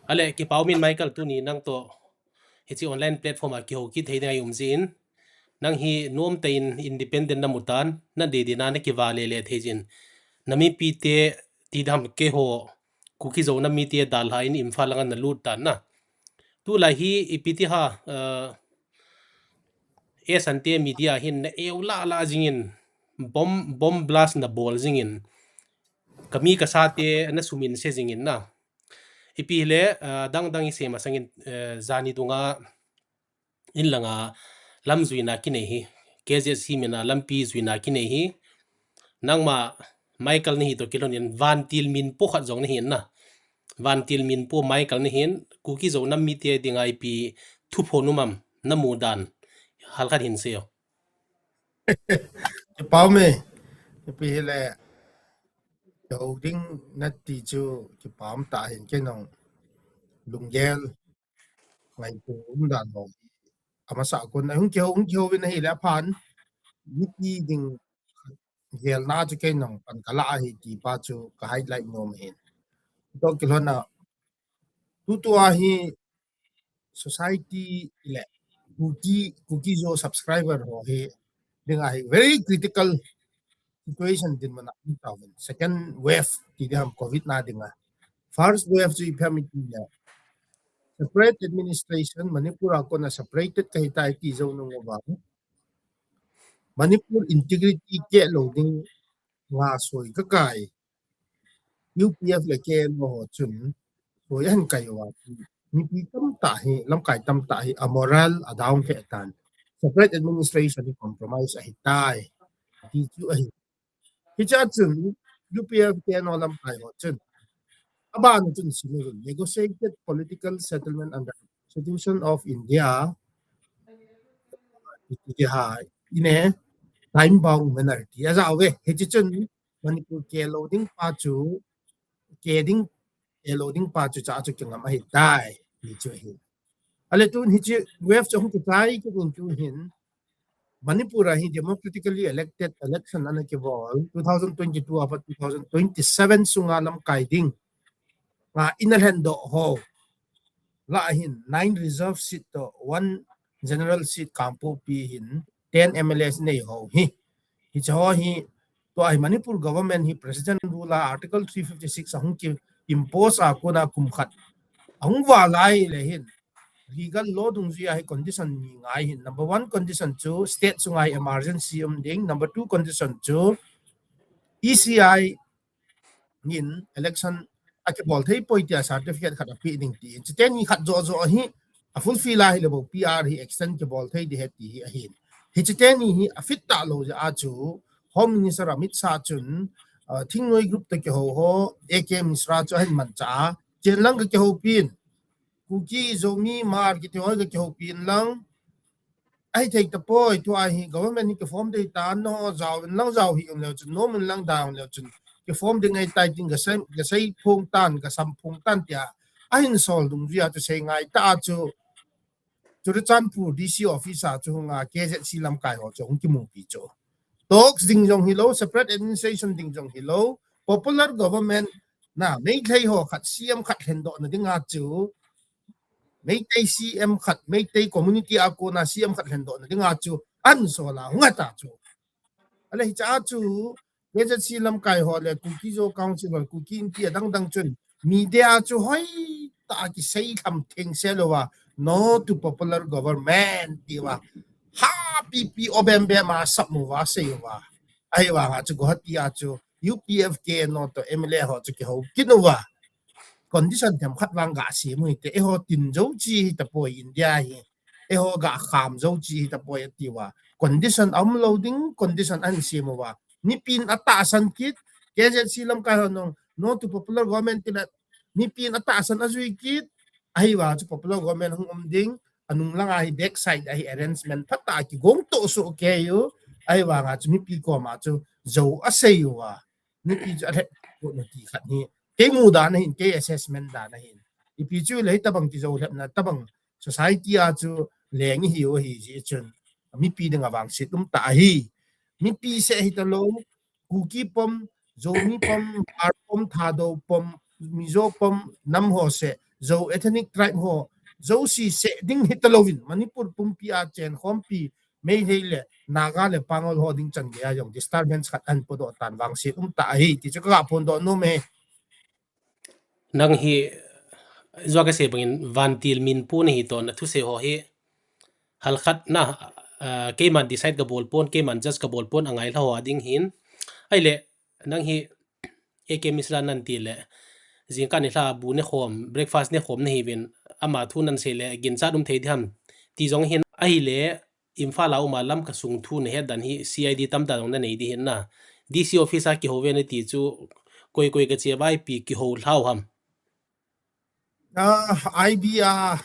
ale ki paumin Michael tu ni nang to hi chi online platform a ki ho ki thei ngai zin nang hi nom tein independent na mutan na de di na ne ki vale le thejin nami pi te ti dam ke ho ku ki zo na mi te dal ha in imphal nga na lut tan na tu la hi ipiti ha e sante media hin na eula la jingin bom blast na bol jingin kami ka sate na sumin se jingin na ipi le dang dang ise masangin zani dunga in langa lam zuina kine hi kz simina lampi zuina kine hi nangma Michael ni hi to kilon in van til min po khat jong ni hin na van til min po Michael ni hin kuki zo nam mi te dingai pi thu phonumam namudan halkan hin seo cái bao mê cái pi là đầu tiên nát tí chú cái bao ta hiện cái nòng lùng gel ngày cũng đàn hồ ama sa kon na hung kyo bên này là pan nít đi ding gel na chú cái nòng pan kala hi tí pa chú cái highlight nom hin to cái lo na tu tua hi society le cookie jo subscriber ho hi dengan hi very critical situation din mana tawin second wave ti dam covid na dinga first wave ji permit na separate administration manipur ako na separated kahit tayo ti zo nung ba manipur integrity ke loading nga soy kakay UPF le ke mo ho chun so yan kayo wa ni pi tam ta hi lam kai tam ta hi amoral adawn ke tan separate administration ni compromise a hitai ti chu a hi cha chun UPF ke no lam kai ho chun aban chun sinu negotiated political settlement under Constitution of India iti ha ine time bound minority as awe he chun manipur ke loading pa chu ke ding ke loading pa chu cha chu kyang ma hi dai ni chu hi ale tun hi chi wave chu ku tai ku kun tu hin manipur hi democratically elected election ana ke bol 2022 apa 2027 sunga lam kai ding nga inal hen do ho la hin 9 reserve seat to 1 general seat kampu pi hin 10 MLAs nei ho hi hi cho hi to ai manipur government hi president rula article 356 ahung ki impose a ko na kum khat ahung wa lai le hin legal law dung ji ai condition ni ngai hin number 1 condition chu state sungai emergency ding number 2 condition chu ECI nin election ake bol thei poitia certificate khat api ding ti chiten ni khat zo hi a fulfill a hi lebo PR hi extend ke bol thei di heti hi a hin hi chiten ni hi a fit ta lo ja a chu home minister Amit Shah chun thingnoi group te ke ho AK Misra chu hin man cha chen lang ke ho pin kuki zomi mar ki te ho ke ho pin lang ai thei ta poi tu a hi government ni ke form de ta no zaw lang zaw hi um le chu no min lang down le chu cái form de ngai tai ting ga sai phung tan ga sam phung tan tia a hin sol dung ria to sei ngai ta chu chan pu DC officer chu nga KZC lam kai ho chu hung ki mu pi chu talks ding jong hi lo separate administration ding jong hi lo popular government na mấy thầy ho khat CM khat hen do na ding a chu mấy thầy CM khat mấy thầy community a ko na CM khat hen do na ding a chu an so la nga ta chu ale hi cha chu bây giờ chỉ làm cái họ là cookie zo council or cookie in tia dang dang chun media chu hoi ta ki sei tham thing se lo wa no to popular government ti wa ha pi obembe ma sap mu wa se wa ai wa ha chu go tia chu UPF ke no to MLA ho chu ki ho kin wa condition them khat wang ga si mu te e ho tin zo chi ta poi India hi e ho ga kham zo chi ta poi ti wa condition loading condition an si mu wa ni pin ataasan kit kaya silam kahonong no to popular government tila ni pin ataasan azui kit ay wa to popular government hong umding anong lang ay backside ay arrangement pata ki gong to so kayo ay wa nga ni pi ko ma to zo asayo wa ni pi at ko no ti khat ni kay mu da na hin kay assessment da na hin ipi chu le tabang ti zo na tabang society a chu leng hi o hi ji chun mi pi de nga wang situm ta hi mi pi se hitalo kuki pom zomi pom ar pom thado pom mizo pom nam ho se zo ethnic tribe ho zo si se ding hitalovin manipur pumpi a chen khompi mei heile naga le pangol ho ding chan ge yong disturbance khat an podo tan wang si ta hi ti chu ka pon do no me nang hi zo ka se bangin vantil min pu ni hi ton thu se ho hi hal khat na ke man decide ka bol pon ke man just ka bol pon angai la ho ding hin ai le nang hi e ke misra nan ti le jing kan ni hla bu ne khom breakfast ne khom ne hi ven ama thu nan se le gin cha dum thei dham ti jong hin ai le imfa la uma lam ka sung thu ne he dan hi cid tam da dong na nei di hin na dc office a ki ho ve ne ti chu koi koi ka che bai pi ki ho hlau ham IBR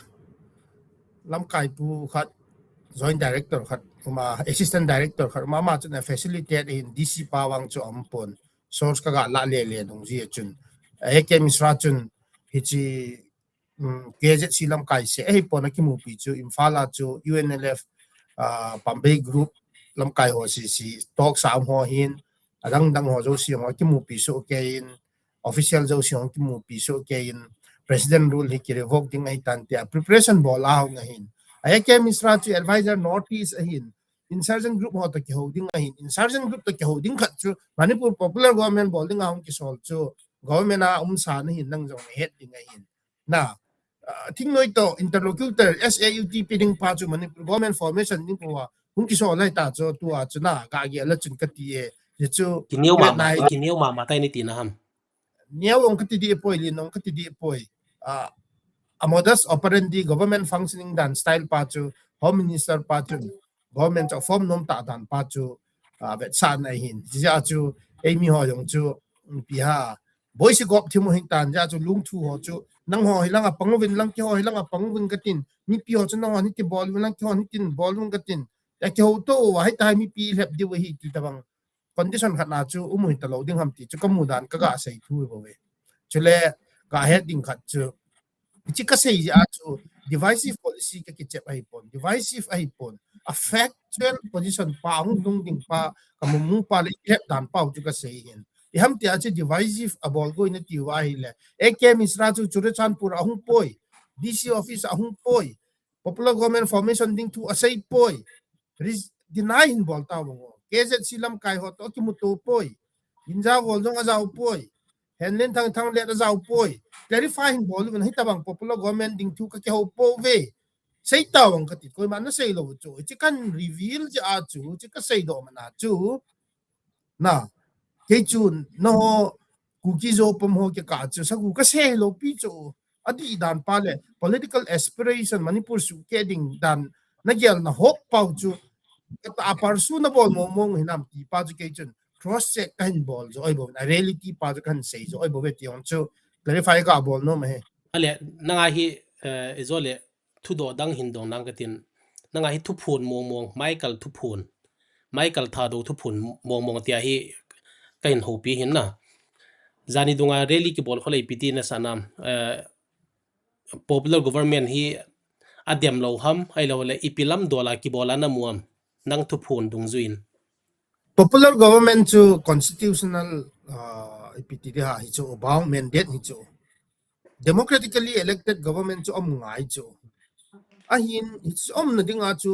lam kai pu khat joint director khat kuma assistant director khat ma chu na facilitate in DC pawang chu ampon source ka ga la le dong ji chun he ke misra chun hi chi KZ silam kai se he pon ki mu pi chu imfala chu UNLF Bombay group lam kai ho si talk sam ho hin adang dang ho zo si ho ki mu pi so ke in official zo si ho ki mu pi so ke in president rule hi ki revoke ding ai tan tia preparation bol a nga hin ai ke misra chu advisor notice ahin insurgent group ho to ki holding ahin insurgent group to ki holding khat chu manipur popular government bolding a ki sol chu government a sa na hin nang jong head ding ahin na thing noi to interlocutor SAUT piding pa chu manipur government formation ding ko hung ki sol lai ta chu tu a chu na ga ge la chun ka ti e chu ki neu ma tai ni ti na ham niaw ong ka ti di poi lin ong ka ti di poi a modus operandi government functioning dan style pa chu home minister pa chu government of form nom ta dan pa chu vet san na hin ja chu amy ho yong chu pi ha boise gop thimu hin tan ja chu lung thu ho chu nang ho hilang a pangwin lang ki ho hilang a pangwin katin mi pi ho chu nang ho ni ti bol lang ki ho ni tin bol lung katin ya ki ho to wa hai tai mi pi lep di wa hi ti tabang condition khat na chu umui ta lo ding ham ti chu kamu dan ka ga sei thu bo we chule ka heading khat chu chi ka sei ja chu divisive policy ka ki chep ai pon divisive ai pon a factual position pa ang dung ding pa kamu pa le hep dan pa chu ka sei hin i ham ti a chi divisive a bol go in ti wa hi le e ke misra chu chure chanpur ahung poi DC office ahung poi popular government formation ding thu asai poi deny hin bol ta wo KZ silam kai ho to ki mu to poi inja bol jong a jaw poi henlen thang thang le a jaw poi clarify hin bol ban hita bang popular government ding thu ka ke ho po ve sei ta wang ka ti ko man na sei lo chu chi kan reveal ja a chu chi ka sei do man a chu na ke chu no ku ki zo pom ho ke ka chu sa ku ka sei lo pi chu adi dan pa le political aspiration manipur su ke ding dan na gel na hok pau chu a parsu na bol mo mong hinam ti pa chu ke chun cross check kan bol zo oi bo na reality pa chu kan sei zo oi bo ve ti on chu clarify ka bol no me ale nanga hi izole thu do dang hin dong nang katin nanga hi thu phun mong Michael tha do thu phun mong tia hi kain ho pi hin na zani dunga rally ki bol kholei piti na sanam popular government hi adem lo ham ai lo le ipilam dola ki bola na muam nang thu phun dung zuin popular government chu constitutional ipiti ha hi chu baw mandate hi chu democratically elected government chu om ngai chu ahin it's na dinga chu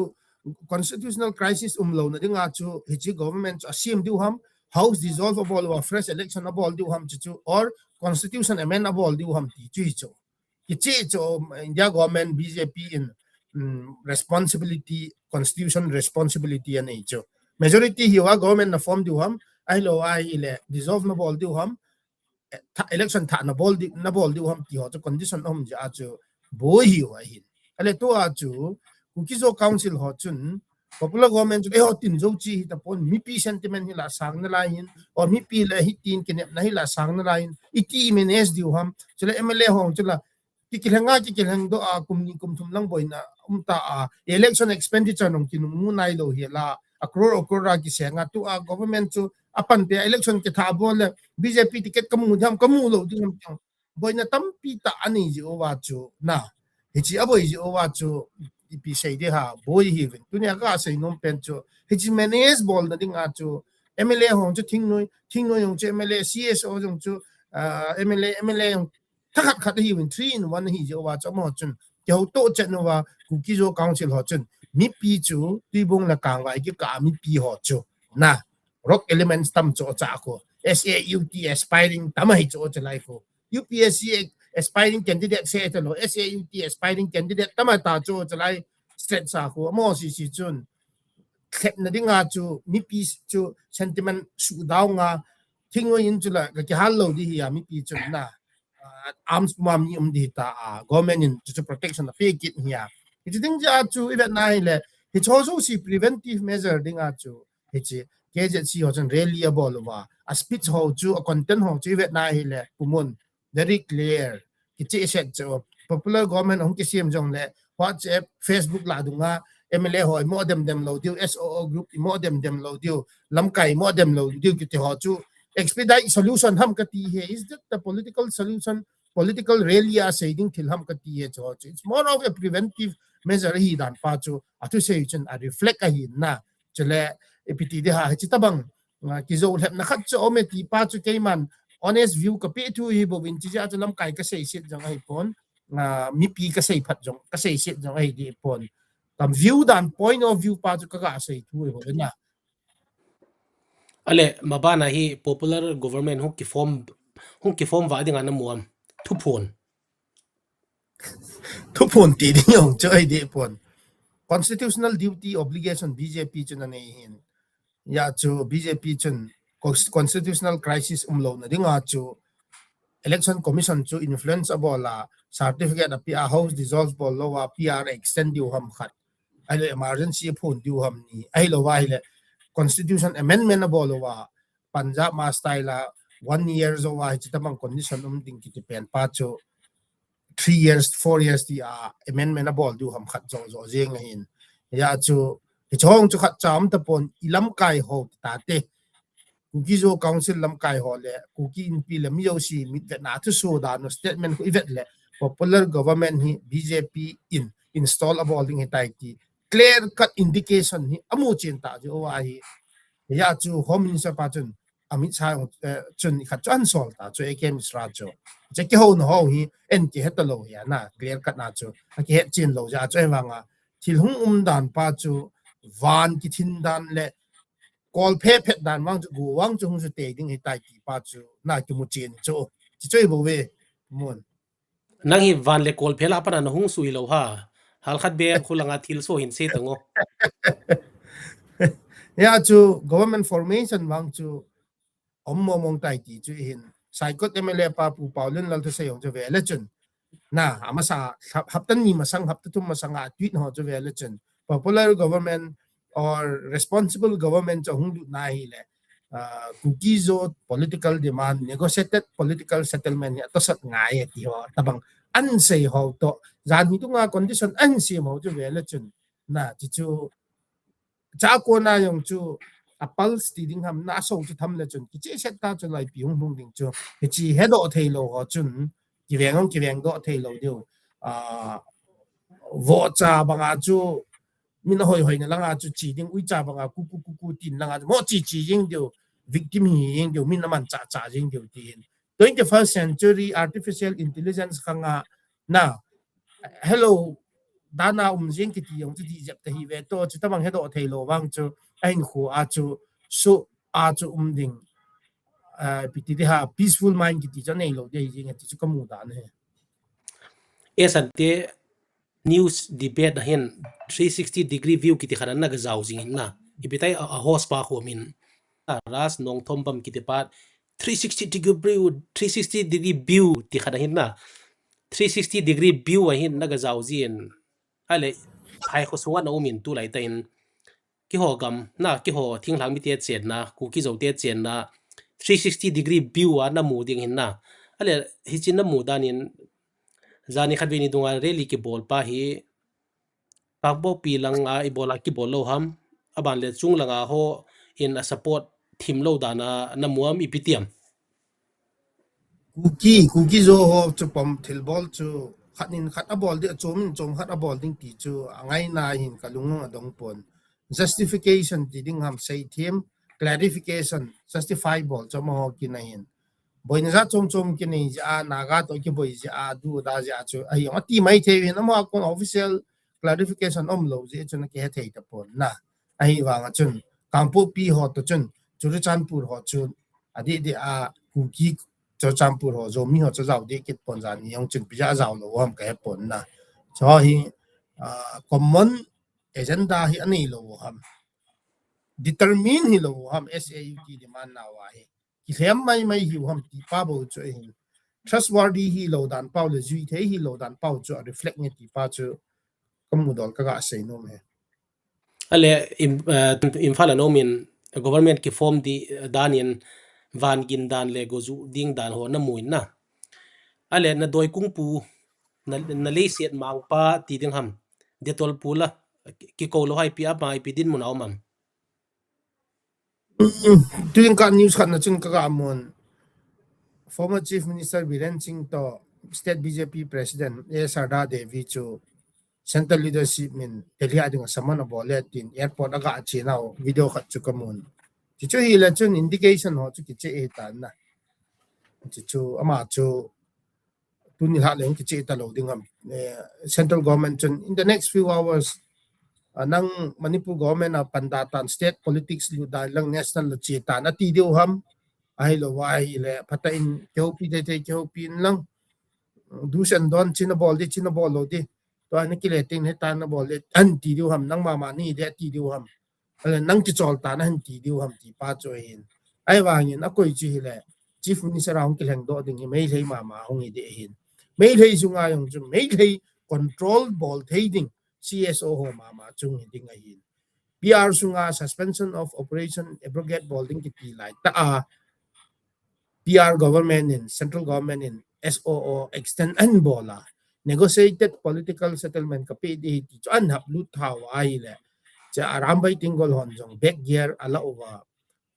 constitutional crisis lo na dinga chu hi government assume du ham house dissolvable or fresh election abol du ham chu or constitution amend abol du ham ti chu chu India government BJP in responsibility constitution responsibility and chu majority hiwa government na form du ham ai lo ai ile dissolve na bol du ham election tha na bol du ham ti ho chu condition om ja chu bo hi wa hin ale to a chu kukizo council ho chun popular government chu e ho tin zo chi ta pon mi pi sentiment hi la sang na la hin or mi pi la hi tin ke na hi la sang na la hin iti menes du ham chula MLA hong chula ki kilhang do a kum thum lang boy na ta a election expenditure nong kinum mu nai lo hi la a crore ra ki senga tu a government chu apan pe election ke tha bol BJP ticket kamu lo ding boy na tampi ta ani ji o wa chu na hi aboy ji o wa chu ipi sei de ha boy hi ven tu ne ga sei nom pen chu hi manage bol na ding a chu MLA hong chu thing noi yong chu MLA CSO jong chu MLA ถ้าขัดhi win 3 in 1 hi jo wa chamo chun ke ho to chen wa cookie zo council ho chun mi pi chu ti bong la kang wa ki ka mi pi ho chu na rock elements tam cho cha ko SAUT aspiring tam hi cho cha lai ko UPSC aspiring candidate se ta lo SAUT aspiring candidate tam ta cho cha lai straight sa ko mo si chun khet na dinga chu mi pi chu sentiment su daw nga thingwa in chu la ka hal lo di hi mi pi chu na arms mam ni di ta government in to protection the pay kit here it ding ja chu event na ile it also see preventive measure ding chu it ke je si ho chen really able wa a speech ho chu a content ho chu event na ile pumun very clear ki che set chu popular government hong ki sim jong le WhatsApp Facebook la dunga MLA ho mo dem lo diu SOO group mo dem lo diu lam kai mo dem lo diu ki te ho chu expedite solution ham ka ti he is that the political solution political rally are saying till ham ka ti he cho it's more of a preventive measure hi dan pa chu atu say chen a reflect a hi na chele epiti de ha chi tabang ki zo lep na khat cho ome ti pa chu ke man honest view ka pe thu hi bo win chi ja chu lam kai ka sei sit jang ai pon mi pi ka sei phat jong ka sei sit jang ai di pon tam view dan point of view pa chu ka sei thu ho na ale mabana hi popular government hung ki form wa dinga na muam THUPHON THUPHON ti ding yong cho ai di pon constitutional duty obligation BJP chun na hin ya chu BJP chun constitutional crisis lo na dinga chu election commission chu influence abola certificate of PR house dissolve bol lo wa PR extend diu ham khat ai emergency phone diu ham ni ai lo wa ile constitution amendment abolo wa Punjab ma style 1 year zo wa chitamang condition ding ki pen pa chu 3 years 4 years the amendment abol du ham khat zo jeng hin ya chu ki chong chu khat cham ta pon ilam kai ho ta te kuki zo council lam kai ho le kuki in pi le mi yo si mit na tu so da no statement ko ivet le popular government hi BJP in install abol ding hi tai ti clear cut indication hi amu chin ta jo wa hi ya chu home minister pa chun amit sa chun khat chan sol ta chu ekem sra chu je ke ho no ho hi en ke het lo ya na clear cut na chu a ke het chin lo ja chu wanga thil hung dan pa chu van ki thin dan le kol phe phet dan wang chu gu wang chu hung chu te ding hi tai ki pa chu na ki mu chin chu chi choi bo we mon nang hi van le kol phela pa na hung sui lo ha hal khat be khulanga thil so hin se tango ya chu government formation wang chu ommo mong tai ti chu hin saikot MLA pa pu paulin lal thu se yong chu ve le chun na amasa haptan ni masang haptatum masanga tweet ho chu ve le chun popular government or responsible government cho hung na hi le cookies zo political demand negotiated political settlement ya to sat ngai ti ho tabang an sei ho to zan hi tu nga condition an si mo chu ve le chun na chi chu cha ko na yong chu apal stealing ham na so chu tham le chun ki che set ta chu lai pi hung hung ding chu ki chi head o thei lo ho chun ki veng do thei lo diu vo cha banga chu min hoi hoi na langa chu chi ding ui cha banga ku tin langa mo chi jing diu victim hi ying diu min man cha jing diu tin 21st century artificial intelligence khanga na hello dana jing ki ti yong ti jep te hi ve to chu tamang head o thei lo wang chu ain khu a chu su a chu ding piti de ha peaceful mind ki ti cha nei lo de jing ti chu kamu da ne esante news debate na hin 360-degree view kiti khana na gazaw jing na ibitai a host pa ko min ras nong thombam kiti pat 360-degree view ti khana hin na 360-degree view a hin na gazaw jin ale phai kho suwa na umin tu lai tain ki ho gam na ki ho thinglang mi te chen na ku ki zo te chen na 360-degree view a na mu ding hin na ale hi chin na mu danin zani khat ni dunga reli ki bol pa hi takbo pilang a ibola ki bolo ham aban le chung langa ho in a support thim lo dana na muam ipitiam kuki zo ho chu pom thil bol chu khanin khat a bol de chom khat a bol ding ti chu angai na hin kalung adong pon justification ti ding ham sei them clarification justify bol chom ho ki na hin boy na chom kini ja naga to ki boy ja du da ja chu ai ati mai the wi na ma kon official clarification lo je chu na ke the ta pon na ai wa nga chun kampu pi ho to chun chu chanpur ho chun adi di a ku ki cho chanpur ho zo mi ho cho zau de kit pon za ni yong chun pi ja zau lo ham ke pon na cho hi common agenda hi ani lo ham determine hi lo ham SAUT demand na wa hi ki hem mai hi ham ti pa bo cho hin trustworthy hi lo dan pau le zui the hi lo dan pau cho reflect ni ti pa cho kamu dol ka ga sei no me ale imphal anomin government ki form di danian van gin dan le gozu ding dan ho na muin na ale na doi kung pu na le siat mang pa ti ding ham detol pula ki ko lo hai pi apa ai pi din mun aw mam doing ka news khat na chun ka ga mon former chief minister Biren Singh to state BJP president Sarda Devi chu central leadership min Delhi ading saman abole tin airport aga china video khat chu kamun chi chu hi la chun indication ho chu ki che e ta na chi chu ama chu tuni ha leng ki che ta lo ding am central government chun in the next few hours nang Manipur government a pandatan state politics lu da lang national lo che ta na ti deu ham ai lo wai le phata in kyopi de kyopi lang du san don china bol lo di to an ki le ting he ta na bol le an ti deu ham nang ma ni de ti deu ham ale nang ki chol ta na han ti deu ham ti pa cho hin ai wa yin a koi chi le chief minister ang ki leng do ding mai thei ma hong i de hin mai thei sunga yong chu mai thei control ball thei ding CSO ho ma chung hi ding a hin PR sunga suspension of operation abrogate balding ki ti lai ta a PR government in central government in SOO extend and bola negotiated political settlement ka PDT cho an hap lut haw ai le cha arambay tinggol hon jong back gear ala over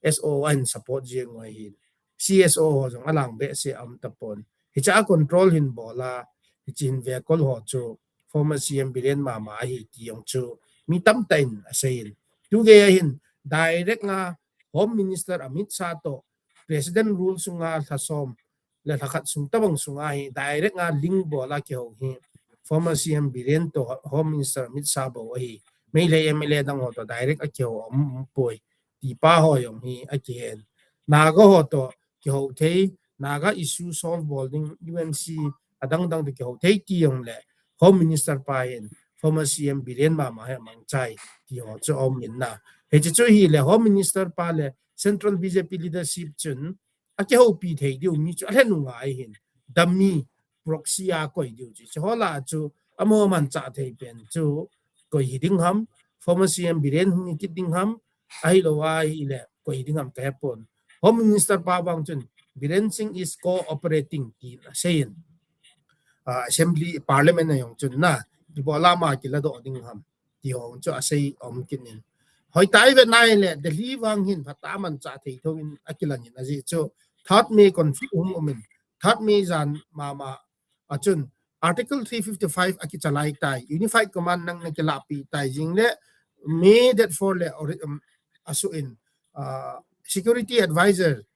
SON support je ngoi hin CSO ho jong alang be se am tapon hicha control hin bola hichin vehicle ho chu former CM Biren mama hi tiong chu mi tam tain asain tu ge hin direct nga Home Minister Amit Shah to President rule sunga thasom le thakat sung tabang sunga hi direct nga link bola ki ho hi former CM Biren to Home Minister Amit Shah bo hi may le MLA dang ho to direct a ki ho poi ti pa ho yong hi a ki hen naga ho to ki ho thei naga issue solve bolding UNC adang dang ki ho thei ti yong le Home Minister pa hen former CM Biren ma mang chai ti ho cho om min na he chu hi le Home Minister pa le central BJP leadership chun a ke ho pi thei diu mi chu a nu ngai hin dummy proxy a koi diu chi ho la chu amo man cha thei pen chu koi hi ding ham former CM Biren hung ki ding ham ai lo wa hi le koi ding ham ka pon Home Minister pa bang chun Biren Singh is cooperating ti sayin assembly parliament na yong chun na di bola ma ki la do ding ham ti hong chu asai om kinin hoi tai ve nai le de li wang hin phata man cha thei tho in akilan in aji chu thought me conflict min thought me zan mama achun article 355 aki chalai tai unified command nang nakila pi tai jing le me that for le asu in security advisor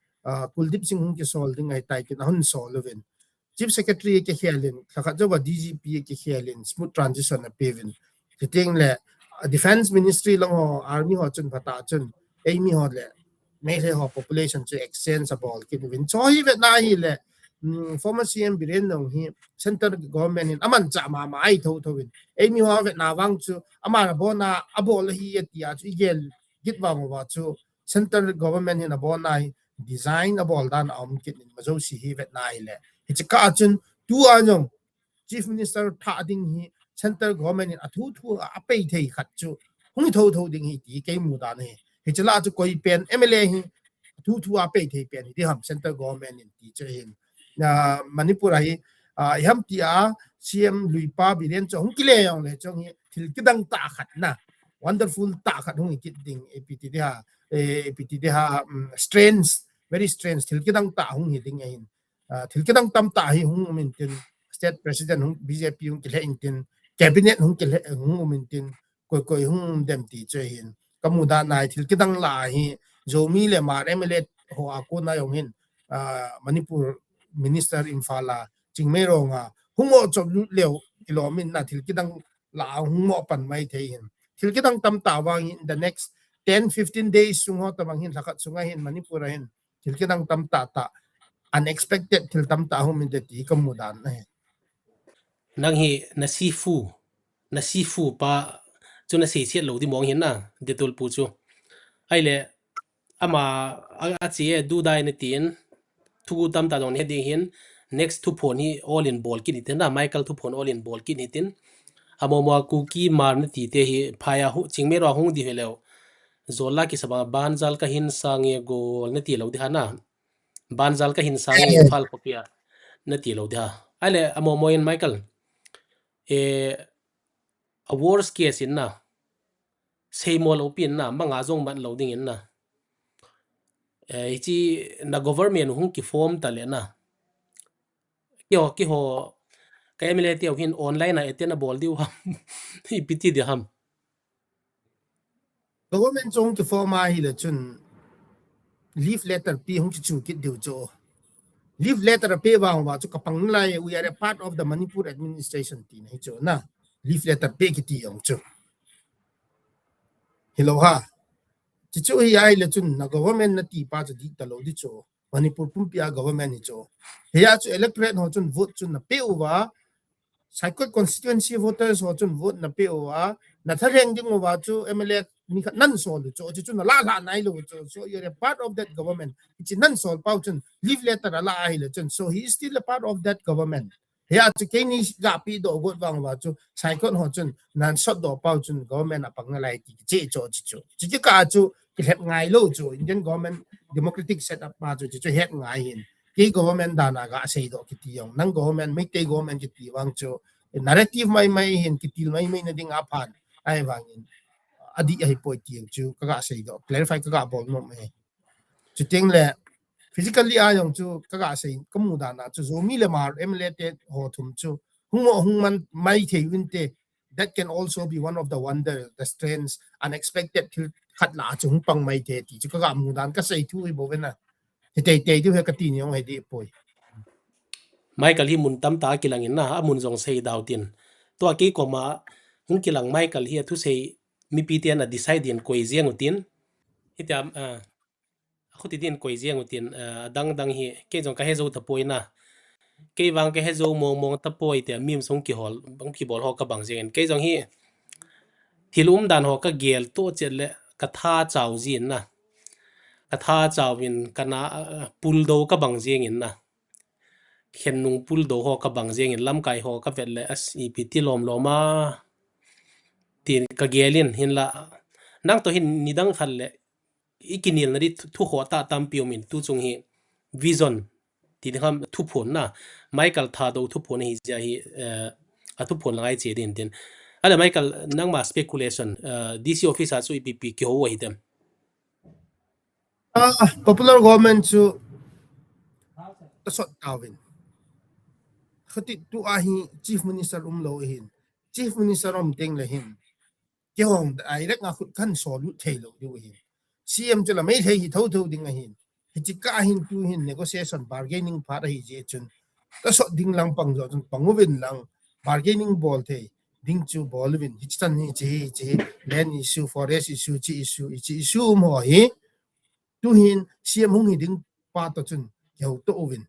Kuldip Singh hung ke sol ding ai tai kin hun sol lovin chief secretary ke khialin thakha jawa DGP ke khialin smooth transition a pevin ting le defense ministry long ho army ho chun phata chun mi ho le me le ho population to exchange about kin win choi ve na hi le former CM Biren nong hi center government in aman cha ma ai tho tho win mi ho ve na wang chu amara bona abol hi ya chu igel git wa wa chu center government in abona design abol dan am kin mazo si hi ve na hi le it's ka chun tu anong chief minister tha ding hi center government in athu thu a pe thei khat chu hung tho tho ding hi ti ke mu da ne he chla chu koi pen MLA hi thu thu a pe thei pen hi ham center government in ti che hin na Manipur hi ham ti a CM Luipa Biren cho hung kile yong le chong hi thil kidang ta khat na wonderful ta khat hung ki ding APT de ha strange very strange thil kidang ta hung hi ding hin thil kedang tam ta hi hung min tin state president hung BJP hung kile in tin cabinet hung kile hung min tin koi hung dem ti che hin kamuda nai thil kedang la hi zo mi le mar MLA ho akon na yong hin Manipur minister infala chingmei ronga hungo chom leo kilomin na thil kidang la hungo pan mai thein thil kidang tam ta wang in the next 10-15 days sungo tamang hin lakat sunga hin Manipur hin thil kidang tam ta unexpected thil tam ta hum in the ti kamudan na nang hi na sifu pa chu na sei siat lo di mong hin na detol pu chu ai le ama a chi e du dai na tin thu tam ta dong he ding hin next THUPHON hi all in ball kin itin na Michael THUPHON all in ball kin itin amo mo ku ki mar na ti te hi phaya hu chingme ro hung di heleo zola ki saba banjal ka hin sange gol na ti lo di hana banjal ka hin sange imphal popia na ti lo di ha ale amo mo in Michael e a worst case in na sei mo lo pin na manga zong man lo ding in na chi na government hung ki form ta le na ki ho ka emile ti hin online na etena bol di ham ipiti di ham government chong ki forma hi le chun leave letter pi hung chu ki diu cho leave letter pe wa chu kapang lai we are a part of the Manipur administration ti nei cho na leave letter pe ki ti yong chu hello ha chi chu hi ai le chun na government na ti pa chu di ta lo di cho Manipur pum pia government ni cho he ya chu electorate ho chun vote chun na pe wa cycle constituency voters ho chun vote na pe wa na thareng ding wa chu MLA mi khat nan so lu cho chu chun la nai lu cho so you're a part of that government chi nan so pau chun leave letter ala ai le chun so he is still a part of that government he ya chu ke ni ga pi do got wang wa chu cycle ho chun nan shot do pau chun government apang lai ti che cho chi ka chu ki het ngai lo chu Indian government democratic setup ma chu chu het ngai hin ki government dana ga sei do ki ti yong nang government mai te government ki ti wang chu narrative mai hin ki til mai na ding apan ai wang in adi ai poi ti chu ka ga sei do clarify ka ga bol no me chu ting le physically a yong chu ka ga sei ka mu dana chu zo mi le mar emle te ho thum chu hung man mai the win te that can also be one of the wonder the strengths unexpected til khat la chu hung pang mai the ti chu ka ga mu dan ka sei thu i bo na te tu he ka ti ni ong he di poi Michael hi mun tam ta kilang in na amun zong sei daw tin to ki ko ma hung kilang Michael hi thu sei mi pt na decide in koi ziang utin itiam khu ti din koi ziang utin dang hi ke jong ka he zo ta poi na ke wang ke he zo mong ta poi te mim song ki hol bang ki bol ho ka bang zeng ke jong hi thilum dan ho ka gel to chle ka tha chaw zin na ka tha chawin kana pul do ka bang zeng in na khen nung pul do ho ka bang zeng in lam kai ho ka vet le as ipt lom loma tin ka gelin hin la nang to hin nidang khal le ikinil na ri thu ho ta tam piomin tu chung hi vision tin ham THUPHON na Michael tha do THUPHON hi ja hi a THUPHON lai che din tin ala Michael nang ma speculation DC officer chu ipp ki ho hi dem popular government chu ta sot tawin khati tu a hi chief minister lo hin chief minister teng le hin ke hong direct nga khut khan so lu thei lo du hin CM chu la mai thei hi tho ding a hin hi chi ka hin tu hin negotiation bargaining phar hi je chun ta so ding lang pang jo chun pangwin lang bargaining bol thei ding chu bol win hi chan ni che land issue forest issue chi issue mo hi tu hin CM hung hi ding pa to chun yo to win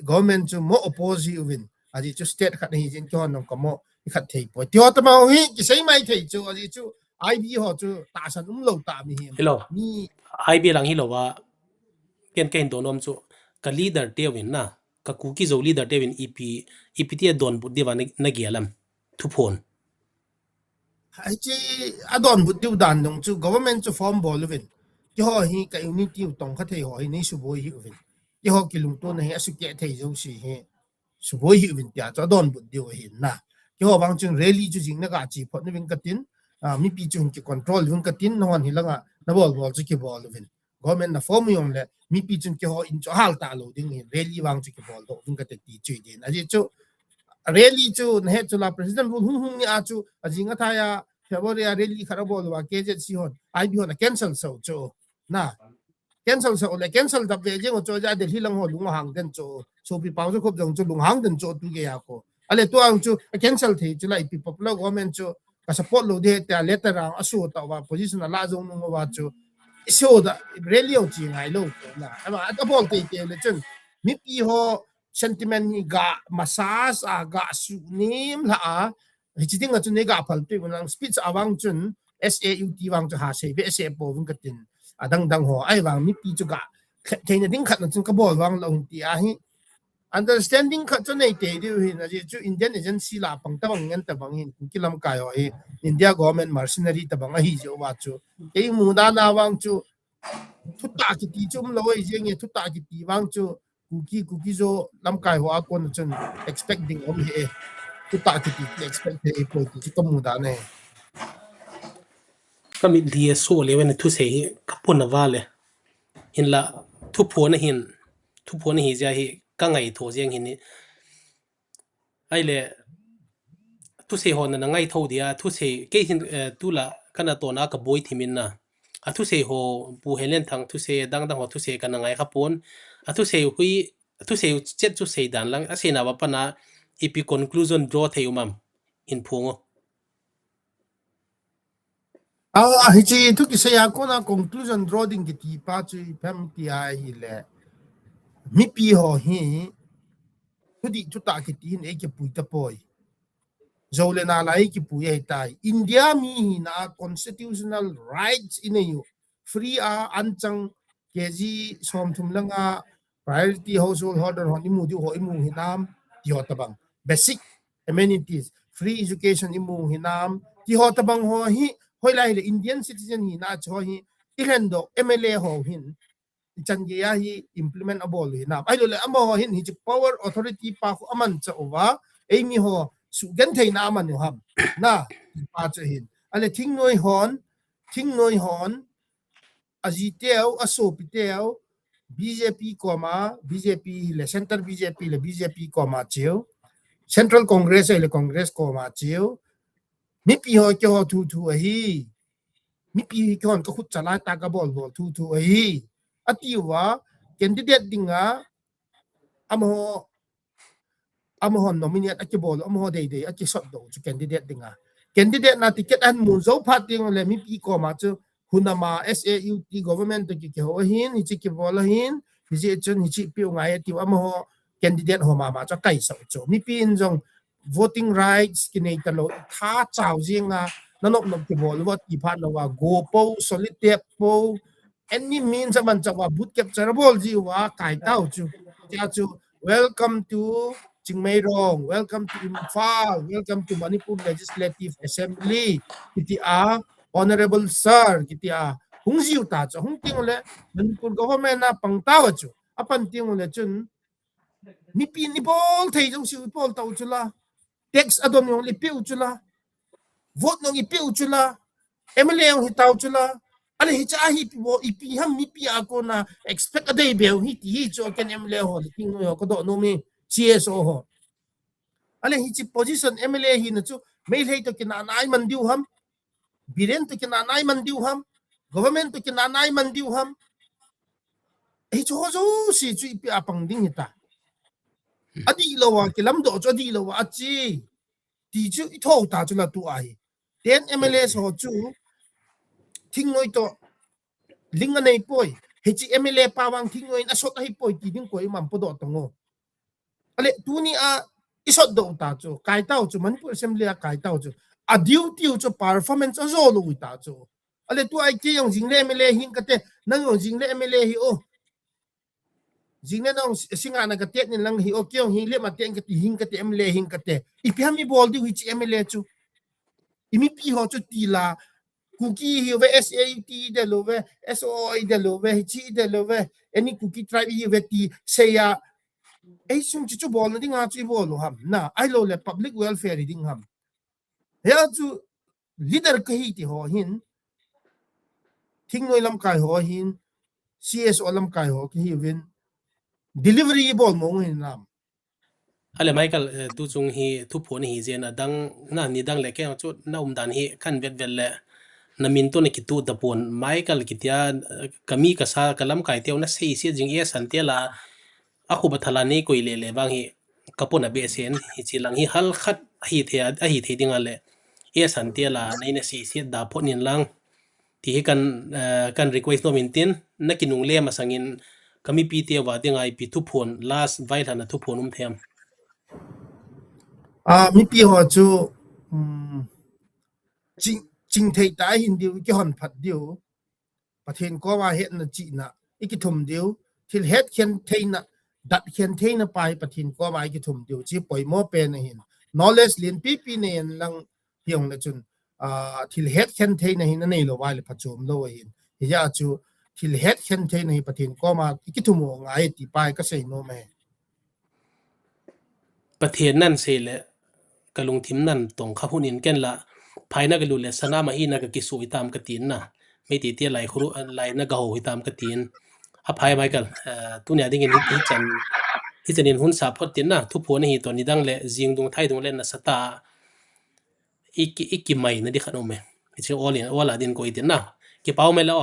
government chu mo oppose win aji chu state khat hi jin chon nong komo khat thei po tyo ta ma hi ki sei mai thei chu aji chu IB ho chu ta san lo ta mi hi hello ni ai bi lang hi lo wa ken donom chu ka leader te win na ka ku ki zo leader te win ipt don bu diwa na gelam THUPHON ai chi adon bu tiu dan dong chu government chu form bol win ki ho hi ka unity tong kha thei ho hi nei su bo hi win ki ho ki lung to na hi asu ke thei zo si hi su bo hi win tia cha don bu dio hi na ki ho bang chung rally chu jing na ka chi phot ni win ka tin mi pi chung ki control win ka tin non hi langa na bol chu ki bol win government na form yong le mi pi chung ki ho in cho hal ta lo ding hi rally wang chu ki bol do win ka te ti chui din a ji chu rally chu na he chu la president hung ni a chu a jinga tha ya February rally khara bol wa ke je si hon ai bi hon cancel so chu na cancel sa ole cancel da ve jeng cho ja de hilang ho lung hang den cho so pi pang cho khop jong cho lung hang den cho tu ge ya ko ale to ang chu cancel the chu lai pi popular government chu ka support lo de ta letter ang asu ta wa position la jong nu wa chu so da really o chi ngai lo cho na ama at bol te te le chen mi pi ho sentiment ni ga massage a ga su nim la a chi ding chu ne ga phal tu nang speech awang chun SAUT wang chu ha se be se po vung ka tin adang dang ho ai wang mi pi chu ga thein ding khat na chung ka bol wang lo ti a hi understanding khat chu nei te du hi na ji chu Indian agency la pang ta bang ngan ta bang hin ki lam kai ho hi India government mercenary ta bang hi jo wa chu ke mu da na wang chu thu ta ki ti chum lo ai jeng ye thu ta ki ti wang chu ku ki zo lam kai ho a kon chun expecting om he thu ta ki ti expect he po ti chu mu da neก็มีดีโซเลยวันทุเสยกับปุ่นนาวาเลยหินละทุพวนหินทุพวนหิจะหิกังไงโถเสียงหินนี่ไอเลยทุเสยหอนนั่งไงเท่าเดียทุเสยเกหินตุละขนาดตัวนักบอยทีมินนะทุเสยหอปูเฮเลนทางทุเสยดังหอทุเสยกันนั่งไงครับปุ่นทุเสยคุยทุเสยเจ็ดทุเสยดันลังเสนาว่าปนะอีพี conclusion draw เทียมัมหินพงhi chi thu ki se ya ko na conclusion drawing ki ti pa chu pham ti ai hi le mi pi ho hi thu di thu ta ki ti ne ki pui ta poi zole na lai ki pui ai tai India mi na constitutional rights in you free a anchang keji som thum langa priority household order ho ni mu di ho imu hi nam ti ho ta bang basic amenities free education imu hi nam ti ho ta bang ho hi hoi lai le Indian citizen hi na cho hi ihen do MLA ho hin chan ge ya hi implement abol hi na ai lo le amo ho hin hi power authority pa khu aman cha over ei mi ho su gan thei na man ham na pa cha hin ale thing noi hon aji teo aso pi teo BJP BJP le center BJP le BJP cheu central congress le congress cheu mi pi ho ke ho thu hi mi pi kon ko khut chala ta ka bol thu hi atiwa candidate dinga amo nominate ake bol amo de ake shot do chu candidate na ticket an mu zo phat ding le mi pi ko ma chu hunama SAUT government ki ho hin hi chi ki bol hin hi chi chun hi chi pi ngai ti amo candidate ho ma cha kai so chu mi pi in jong voting rights ki nei ta lo tha chao jinga nanok nok ki bol wa ti phat wa go po solitaire po any means man cha wa boot capture bol ji wa kai tao chu cha chu welcome to Chingmairong, welcome to Imphal, welcome to Manipur Legislative Assembly. Kiti honorable sir, kiti hung jiu ta chu hung ting le Manipur government na pang taw chu apan ting le chun ni pi ni bol thei jong siu bol taw chu la tax adon yong li piu chu la vote nong i piu chu la MLA yong hi taw chu la ale hi cha hi pi bo i pi ham mi pi a ko na expect a day bel hi ti chu ken MLA ho ting yo ko do no mi CSO ho ale hi chi position MLA hi na chu mail hei to kina nai man diu ham biren to kina nai man diu ham government to kina nai man diu ham hi chu zo si chu pi apang ding hi ta adi lo wa kilam do chu adi lo wa chi ti chu i tho ta chu la tu ai ten MLA so chu thing noi to linga nei poi hi chi MLA pa wang thing noi na sot ai poi ti ding ko imam po do to ngo ale tu ni isot do ta chu kai tao chu Manipur assembly kai tao chu a duty chu performance a zo lo ta chu ale tu ai ke yong jingle MLA hin ka te nang yong jingle MLA hi o jingle nong singa na ka te ni lang hi o ke yong hi le ma te ka ti hin ka te MLA hin ka te i pi mi bol di wi chi MLA chu i mi pi ho chu ti la cookie hi ve SAUT de lo ve SOI de lo ve chi de lo ve any cookie tribe hi ve ti se ya ai sung chu bol na ding a chu bol ham na ai lo le public welfare ding ham ya chu leader ka hi ti ho hin thing noi lam kai ho hin CSO lam kai ho ki hi win delivery bol mo hin nam ale Michael tu chung hi thu phone hi zen adang na ni dang le ke chu na dan hi khan vet vel le namin to na kitu tapon Michael kitia kami kasa kalam kai teo na sei se jing e san te la aku bathala ne ko ile le wang hi kapona be sen hi chilang hi hal khat hi the a hi the dinga le e san te la nei na sei se da phonin lang ti kan kan request no mintin na kinung le masangin kami pi te wa dinga ip thu phone last vai thana thu phone them mi pi ho chu ching thei ta hin diu ki hon phat diu pathen ko wa het na chi na iki thum diu thil het khen thei na dat khen thei na pai pathen ko wa iki thum diu chi poi mo pe na hin knowledge lin pi pi ne lang hiong na chun thil het khen thei na hin nei lo wa le phachom lo hin hi ya chu thil het khen thei na hi pathen ko ma iki thum ngo ngai ti pai ka sei no me pathen nan se le kalung thim nan tong kha hunin ken la phaina ga lu le sana ma hi na ga ki su itam ka tin na me ti te lai khuru lai na ga ho itam ka tin a phai Michael tu ne ding in hi chan in hun sa phot tin na thu phone hi to ni dang le jing dung thai dung le na sata iki mai na di khano me chi all in all adin ko itin na ki pau me la